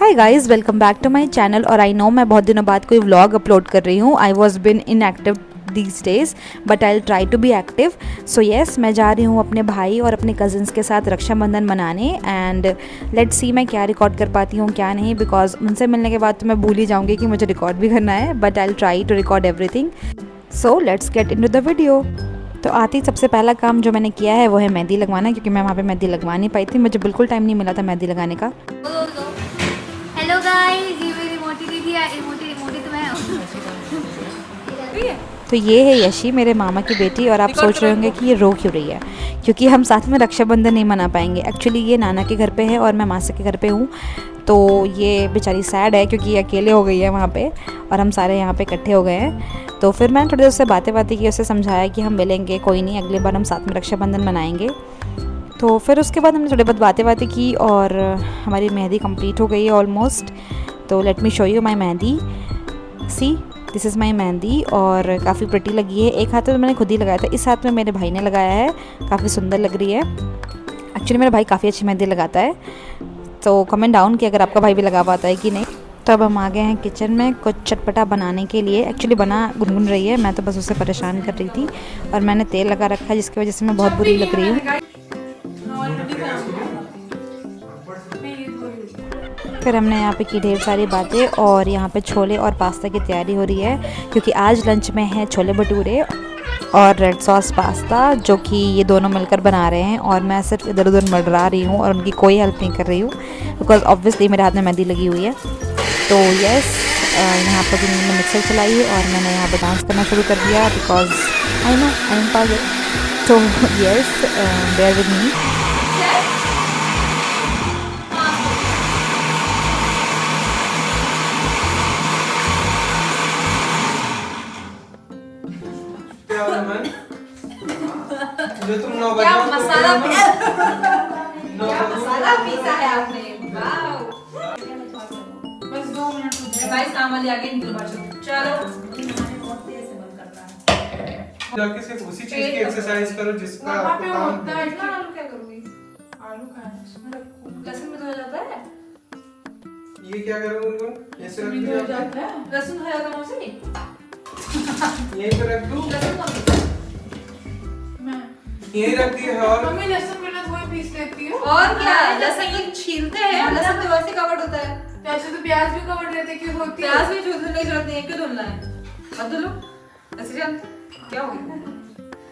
Hi guys, welcome back to my channel. और I no मैं बहुत दिनों बाद कोई व्लॉग अपलोड कर रही हूँ। I was been inactive these days but I try to be active. So yes, मैं जा रही हूँ अपने भाई और अपने कज़न्स के साथ रक्षाबंधन मनाने। एंड लेट्स सी मैं क्या रिकॉर्ड कर पाती हूँ क्या नहीं, बिकॉज उनसे मिलने के बाद तो मैं भूल ही जाऊँगी कि मुझे रिकॉर्ड भी करना है। But I try to record everything. So let's get into the video. तो आते ही सबसे पहला काम जो मैंने किया है वो है मेहंदी लगवाना, क्योंकि मैं वहाँ पे मेहंदी लगवा नहीं पाई थी। मुझे बिल्कुल टाइम नहीं मिला था मेहंदी लगाने का। हेलो गाइस, ये मेरी मोटी दीदी है। मोटी मोटी तो मैं हूँ। तो ये है यशी, मेरे मामा की बेटी। और आप सोच रहे होंगे कि ये रो क्यों रही है, क्योंकि हम साथ में रक्षाबंधन नहीं मना पाएंगे। एक्चुअली ये नाना के घर पे है और मैं मासा के घर पे हूँ। तो ये बेचारी सैड है क्योंकि ये अकेले हो गई है वहाँ पे और हम सारे यहाँ पे इकट्ठे हो गए हैं। तो फिर मैंने थोड़ी देर उससे बातें की, उसे समझाया कि हम मिलेंगे, कोई नहीं, अगली बार हम साथ में रक्षाबंधन मनाएंगे। तो फिर उसके बाद हमने थोड़ी बहुत बातें की और हमारी मेहंदी कंप्लीट हो गई है ऑलमोस्ट। तो let me show you my mehndi. See, this is my mehndi और काफ़ी प्रिटी लगी है। एक हाथ में तो मैंने खुद ही लगाया था, इस हाथ में मेरे भाई ने लगाया है। काफ़ी सुंदर लग रही है। एक्चुअली मेरा भाई काफ़ी अच्छी मेहंदी लगाता है। तो कमेंट डाउन कि अगर आपका भाई भी लगा पाता है कि नहीं। तो अब हम आ गए हैं किचन में कुछ चटपटा बनाने के लिए। एक्चुअली बना गुनगुन रही है, मैं तो बस उसे परेशान कर रही थी। और मैंने तेल लगा रखा है जिसकी वजह से मैं बहुत बुरी लग रही हूँ। फिर हमने यहाँ पे की ढेर सारी बातें और यहाँ पे छोले और पास्ता की तैयारी हो रही है, क्योंकि आज लंच में है छोले भटूरे और रेड सॉस पास्ता, जो कि ये दोनों मिलकर बना रहे हैं। और मैं सिर्फ इधर उधर मडरा रही हूँ और उनकी कोई हेल्प नहीं कर रही हूँ, बिकॉज ऑब्वियसली मेरे हाथ में मेहंदी लगी हुई है। तो यस, यहाँ पर मैंने मिक्सर चलाई है और मैंने यहाँ पर डांस करना शुरू कर दिया, because I know I am पागल। तो यस, बेयर विद मी। जो तुम क्या मसाला पीसा है आपने? वाओ, बस 2 मिनट रुक जाओ। गाइस काम वाली आगे निकल बाजू। चलो, जाके सिर्फ उसी चीज की एक्सरसाइज करो जिसका वहाँ आपको पे काम होता है। है ना। आलू क्या करूँगी? आलू खाना उसमें रखो। लहसुन में धोया जाता है। ये क्या करोगे उनको ऐसे रख इसमें दिया हो जाता है। लहसुन धोया जाता है उसे। यहीं पे रख दूं, लहसुन कौन पीसता है? मैं यहीं रख दिया है। और मम्मी लहसुन बिना धोए पीस लेती है। और क्या, लहसुन तो छीलते हैं, लहसुन तो वैसे कवर्ड होता है। वैसे तो प्याज भी कवर रहते क्यों होती है? प्याज भी धुलने की जरूरत नहीं है, क्यों धुलना है? मत धुलो। ऐसे जान क्या हो गया?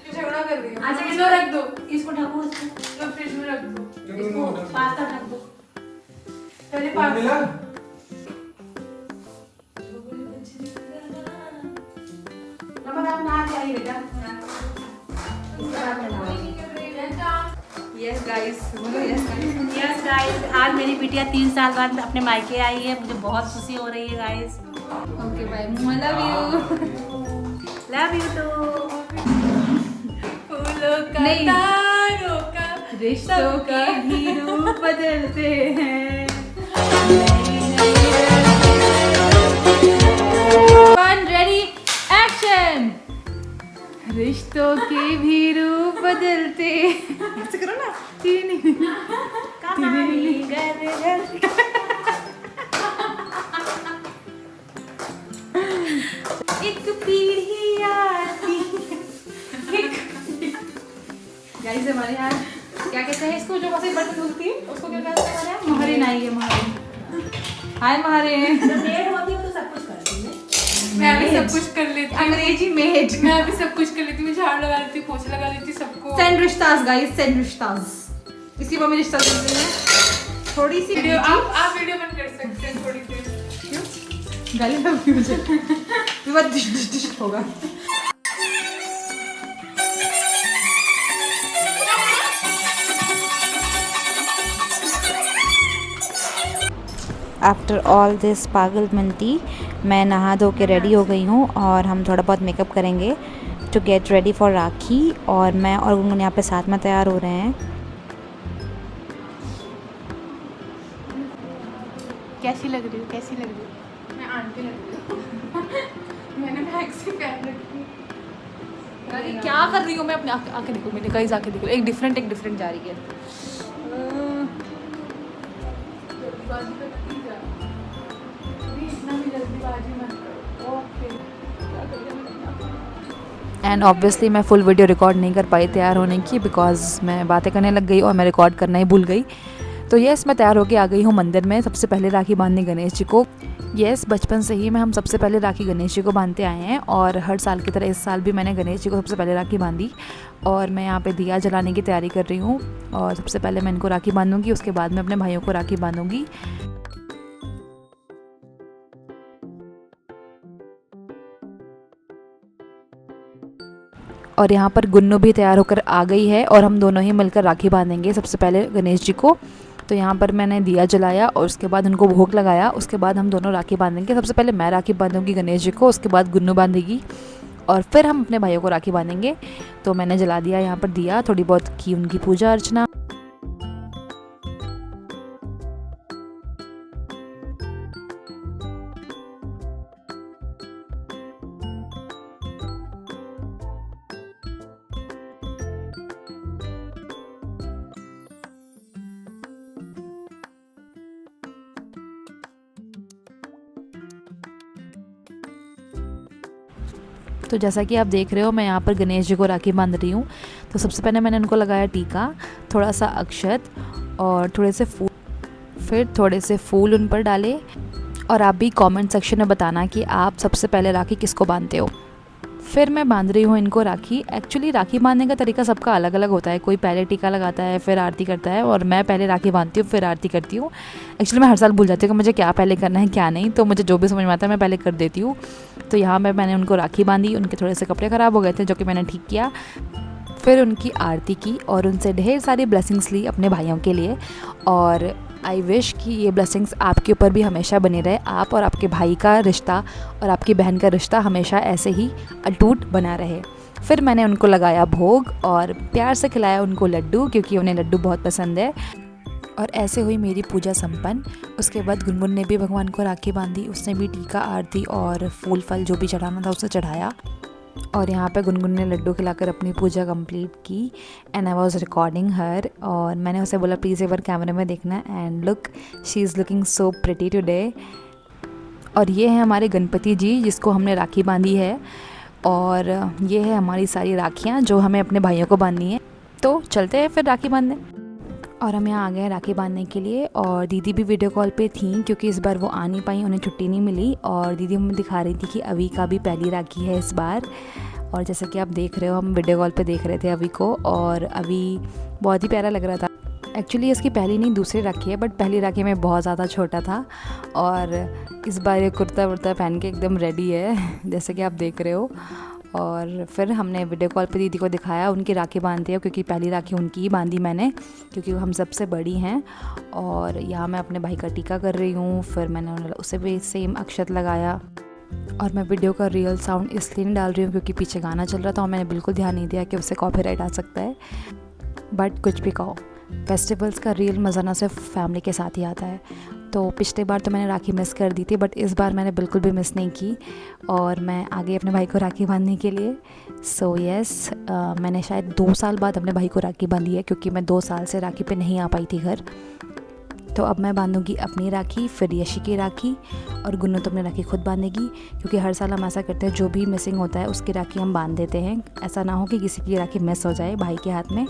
क्यों झगड़ा कर रही हो? अच्छा, इसको रख दो। इसको ढको, तो फ्रिज में रख दो। इसको पास्ता ढक दो। पहले मिला पास्ता। नमक आप ना चाहिए बेटा। यस गाइस, बोलो यस गाइस। यस गाइस, आज मेरी बिटिया 3 साल बाद अपने मायके आई है। मुझे बहुत खुशी हो रही है guys. Okay bye, I love you. Love you too. फूलों का नहीं। तारों का रिश्तों के भी रूप बदलते हैं। 1 रेडी एक्शन। रिश्तों के भी रूप बदलते। ऐसे करो ना। एक पीढ़ी आती। गाइस, हमारे यहाँ क्या कहते हैं इसको, जो वैसे बर्तन धुलती है उसको क्या कहते हैं हमारे यहाँ? महारिन आई है, महारिन। हाय महारिन। मेड होती हो तो सब कुछ करती है। मैं भी सब कुछ कर लेती हूँ। अंग्रेजी मेड। मैं भी सब कुछ कर लेती हूँ। झाड़ू लगा लेती हूँ, पोछा लगा लेती हूँ, सबको। सेंड रिश्तास गाइस, सेंड रिश्तास। इसकी मम्मी रिश्ता कर रही है। थोड़ी सी वीडियो आप वीडियो बंद कर सकते हैं थोड़ी देर। क्यों गाली लगी मुझे? विवाद डिश डिश डिश होगा। आफ्टर ऑल दिस पागल मिनती, मैं नहा धो के रेडी हो गई हूँ और हम थोड़ा बहुत मेकअप करेंगे टू गेट रेडी फॉर राखी। और मैं और गुनगुन यहाँ पे साथ में तैयार हो रहे हैं। कैसी लग रही हो? कैसी लग रही हो? मैं आंटी लग रही हूँ। मैंने मैक्सी पहन रखी है। अरे क्या कर रही हूँ मैं? अपने आके देखो, मेरे गाइस आके देखो, एक डिफरेंट जा रही है। जल्दीबाजी तो नहीं जा, अभी इतना भी जल्दीबाजी मत करो। ओके क्या करें एंड ऑब्वियसली मैं फुल वीडियो रिकॉर्ड नहीं कर पाई तैयार होने की, बिकॉज मैं बातें करने लग गई और मैं रिकॉर्ड करना ही भूल गई। तो यस, मैं तैयार होके आ गई हूँ मंदिर में सबसे पहले राखी बांधने गणेश जी को। यस, बचपन से ही हम सबसे पहले राखी गणेश जी को बांधते आए हैं और हर साल की तरह इस साल भी मैंने गणेश जी को सबसे पहले राखी बांधी। और मैं यहाँ पे दिया जलाने की तैयारी कर रही हूँ और सबसे पहले मैं इनको राखी बांधूंगी, उसके बाद मैं अपने भाइयों को राखी बांधूंगी। और यहाँ पर गुन्नू भी तैयार होकर आ गई है और हम दोनों ही मिलकर राखी बांधेंगे सबसे पहले गणेश जी को। तो यहाँ पर मैंने दिया जलाया और उसके बाद उनको भोग लगाया, उसके बाद हम दोनों राखी बांधेंगे। सबसे पहले मैं राखी बांधूंगी गणेश जी को, उसके बाद गुन्नू बांधेगी और फिर हम अपने भाइयों को राखी बांधेंगे। तो मैंने जला दिया यहाँ पर दिया, थोड़ी बहुत की उनकी पूजा अर्चना। तो जैसा कि आप देख रहे हो मैं यहाँ पर गणेश जी को राखी बांध रही हूँ। तो सबसे पहले मैंने उनको लगाया टीका, थोड़ा सा अक्षत और थोड़े से फूल, फिर थोड़े से फूल उन पर डाले। और आप भी कमेंट सेक्शन में बताना कि आप सबसे पहले राखी किसको बांधते हो। फिर मैं बांध रही हूँ इनको राखी। एक्चुअली राखी बांधने का तरीका सबका अलग अलग होता है, कोई पहले टीका लगाता है फिर आरती करता है और मैं पहले राखी बांधती हूँ फिर आरती करती हूँ। एक्चुअली मैं हर साल भूल जाती हूँ कि मुझे क्या पहले करना है क्या नहीं, तो मुझे जो भी समझ में आता है मैं पहले कर देती हूँ। तो यहाँ मैंने उनको राखी बांधी, उनके थोड़े से कपड़े ख़राब हो गए थे जो कि मैंने ठीक किया। फिर उनकी आरती की और उनसे ढेर सारी ब्लेसिंग्स ली अपने भाइयों के लिए। और आई विश कि ये ब्लेसिंग्स आपके ऊपर भी हमेशा बने रहे, आप और आपके भाई का रिश्ता और आपकी बहन का रिश्ता हमेशा ऐसे ही अटूट बना रहे। फिर मैंने उनको लगाया भोग और प्यार से खिलाया उनको लड्डू, क्योंकि उन्हें लड्डू बहुत पसंद है। और ऐसे हुई मेरी पूजा संपन्न। उसके बाद गुनगुन ने भी भगवान को राखी बांधी, उसने भी टीका, आरती और फूल फल जो भी चढ़ाना था उसे चढ़ाया। और यहाँ पे गुनगुन ने लड्डू खिलाकर अपनी पूजा कंप्लीट की एंड आई वाज रिकॉर्डिंग हर। और मैंने उसे बोला प्लीज़ एक बार कैमरे में देखना, and look she is looking so pretty today. और ये है हमारे गणपति जी जिसको हमने राखी बांधी है, और ये है हमारी सारी राखियाँ जो हमें अपने भाइयों को बांधनी है। तो चलते हैं फिर राखी बांधने। और हम यहाँ आ गए हैं राखी बांधने के लिए। और दीदी भी वीडियो कॉल पे थी क्योंकि इस बार वो आ नहीं पाई, उन्हें छुट्टी नहीं मिली। और दीदी हमें दिखा रही थी कि अवी का भी पहली राखी है इस बार। और जैसा कि आप देख रहे हो हम वीडियो कॉल पे देख रहे थे अवी को, और अवी बहुत ही प्यारा लग रहा था। एक्चुअली इसकी पहली नहीं दूसरी राखी है, बट पहली राखी में बहुत ज़्यादा छोटा था। और इस बार ये कुर्ता वुर्ता पहन के एकदम रेडी है जैसे कि आप देख रहे हो। और फिर हमने वीडियो कॉल पे दीदी को दिखाया उनकी राखी बांधते हैं, क्योंकि पहली राखी उनकी ही बांधी मैंने, क्योंकि हम सबसे बड़ी हैं। और यहाँ मैं अपने भाई का टीका कर रही हूँ, फिर मैंने उसे भी सेम अक्षत लगाया। और मैं वीडियो का रियल साउंड इसलिए नहीं डाल रही हूँ क्योंकि पीछे गाना चल रहा था और मैंने बिल्कुल ध्यान नहीं दिया कि उससे कॉपीराइट आ सकता है। बट कुछ भी कहो, फेस्टिवल्स का रियल मज़ा ना सिर्फ फैमिली के साथ ही आता है। तो पिछले बार तो मैंने राखी मिस कर दी थी, बट इस बार मैंने बिल्कुल भी मिस नहीं की और मैं आ गई अपने भाई को राखी बांधने के लिए। सो यस, मैंने शायद 2 साल बाद अपने भाई को राखी बांधी है, क्योंकि मैं 2 साल से राखी पे नहीं आ पाई थी घर। तो अब मैं बांधूंगी अपनी राखी, फिर यशी की राखी, और गुन्नू तो अपनी राखी खुद बांधेगी, क्योंकि हर साल हम ऐसा करते हैं जो भी मिसिंग होता है उसकी राखी हम बांध देते हैं। ऐसा ना हो कि किसी की राखी मिस हो जाए भाई के हाथ में।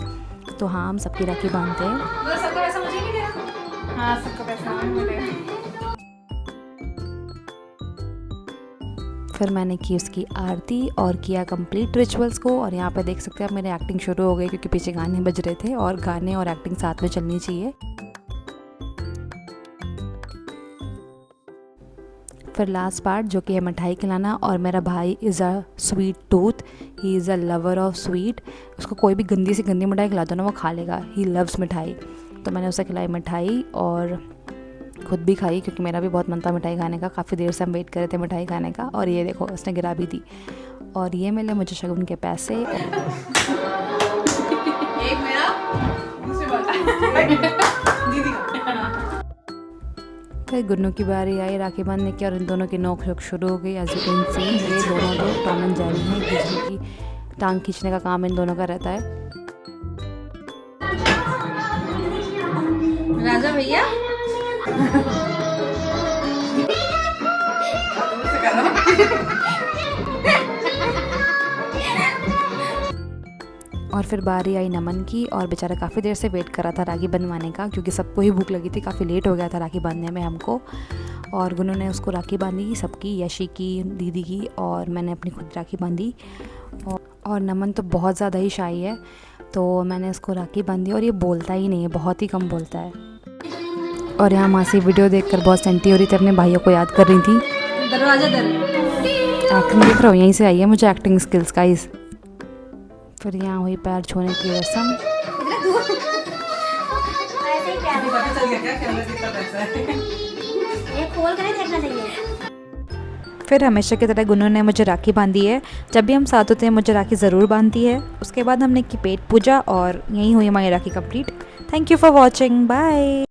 तो हाँ, हम सबकी राखी बांधते हैं। सबका पैसा मुझे नहीं देना? हाँ, सबका पैसा हमें मिलेगा। फिर मैंने की उसकी आरती और किया कंप्लीट रिचुअल्स को। और यहाँ पे देख सकते हैं अब मेरी एक्टिंग शुरू हो गई, क्योंकि पीछे गाने बज रहे थे और गाने और एक्टिंग साथ में चलनी चाहिए। फिर लास्ट पार्ट जो कि है मिठाई खिलाना। और मेरा भाई is a sweet tooth, he is a lover of sweet. उसको कोई भी गंदी से गंदी मिठाई खिला दो ना वो खा लेगा, ही लव्स मिठाई। तो मैंने उसे खिलाई मिठाई और खुद भी खाई, क्योंकि मेरा भी बहुत मन था मिठाई खाने का। काफ़ी देर से हम वेट कर रहे थे मिठाई खाने का। और ये देखो उसने गिरा भी दी। और ये मिले मुझे शगुन के पैसे। एक मेरा, दूसरी बात दीदी का। फिर गुन्नू की बारी आई राखी बांधने की, और इन दोनों की नोक झोंक शुरू हो गई। एज यू कैन सी ये दोनों तो टॉम एंड जेरी हैं, एक दूसरे की टांग खींचने का काम इन दोनों का रहता है। राजा भैया और फिर बारी आई नमन की, और बेचारा काफ़ी देर से वेट कर रहा था राखी बंधवाने का, क्योंकि सबको ही भूख लगी थी, काफ़ी लेट हो गया था राखी बांधने में हमको। और गुनू ने उसको राखी बांधी, सबकी, यशी की, दीदी की, और मैंने अपनी खुद राखी बांधी। और नमन तो बहुत ज़्यादा ही शाई है, तो मैंने उसको राखी बांधी, और ये बोलता ही नहीं है, बहुत ही कम बोलता है। और यहाँ मासी वीडियो देखकर बहुत सेंटी हो रही थी, अपने भाइयों को याद कर रही थी। दरवाजा एक्टिंग देख रहा हूँ, यहीं से आई है मुझे एक्टिंग स्किल्स का। इस फिर यहाँ हुई पैर छूने की रस्म। खोल कर देखना चाहिए। फिर हमेशा की तरह गुनू ने मुझे राखी बांधी है। जब भी हम साथ होते हैं मुझे राखी ज़रूर बांधती है। उसके बाद हमने की पेट पूजा, और यहीं हुई हमारी Rakhi complete. Thank you for watching, bye.